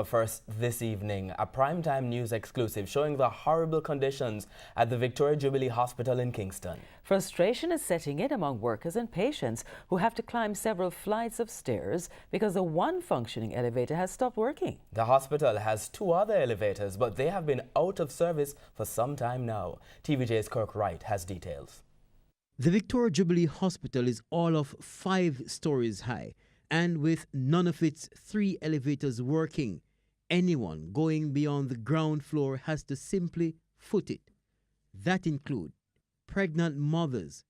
First, this evening, a primetime news exclusive showing the horrible conditions at the Victoria Jubilee Hospital in Kingston. Frustration is setting in among workers and patients who have to climb several flights of stairs because the one functioning elevator has stopped working. The hospital has two other elevators, but they have been out of service for some time now. TVJ's Kirk Wright has details. The Victoria Jubilee Hospital is all of 5 stories high, and with none of its 3 elevators working, anyone going beyond the ground floor has to simply foot it. That include pregnant mothers,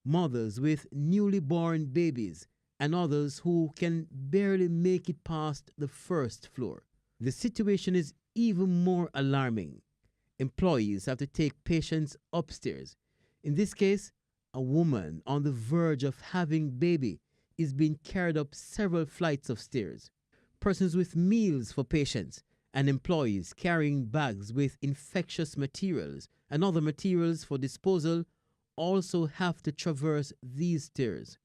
mothers with newly born babies, and others who can barely make it past the first floor. The situation is even more alarming. Employees have to take patients upstairs. In this case, a woman on the verge of having baby is being carried up several flights of stairs. Persons with meals for patients and employees carrying bags with infectious materials and other materials for disposal also have to traverse these stairs.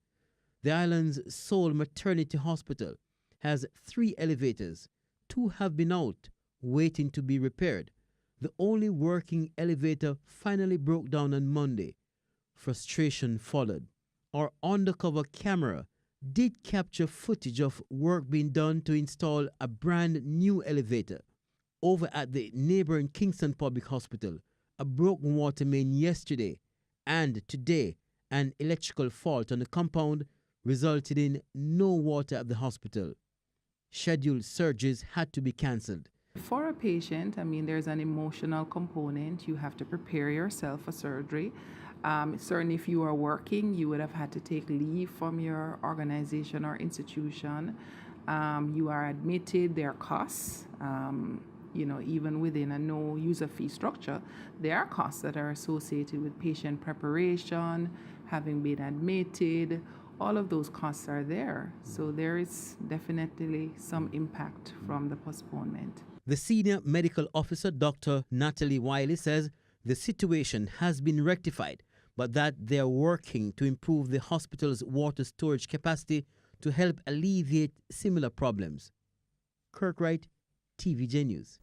The island's sole maternity hospital has 3 elevators. 2 have been out, waiting to be repaired. The only working elevator finally broke down on Monday. Frustration followed. Our undercover camera did capture footage of work being done to install a brand new elevator. Over at the neighboring Kingston Public Hospital, a broken water main yesterday and today an electrical fault on the compound resulted in no water at the hospital. Scheduled surgeries had to be cancelled. For a patient, there's an emotional component. You have to prepare yourself for surgery. Certainly if you are working, you would have had to take leave from your organization or institution. You are admitted, there are costs. Even within a no user fee structure, there are costs that are associated with patient preparation, having been admitted. All of those costs are there. So there is definitely some impact from the postponement. The senior medical officer, Dr. Natalie Wiley, says the situation has been rectified, but that they are working to improve the hospital's water storage capacity to help alleviate similar problems. Kirk Wright, TVJ News.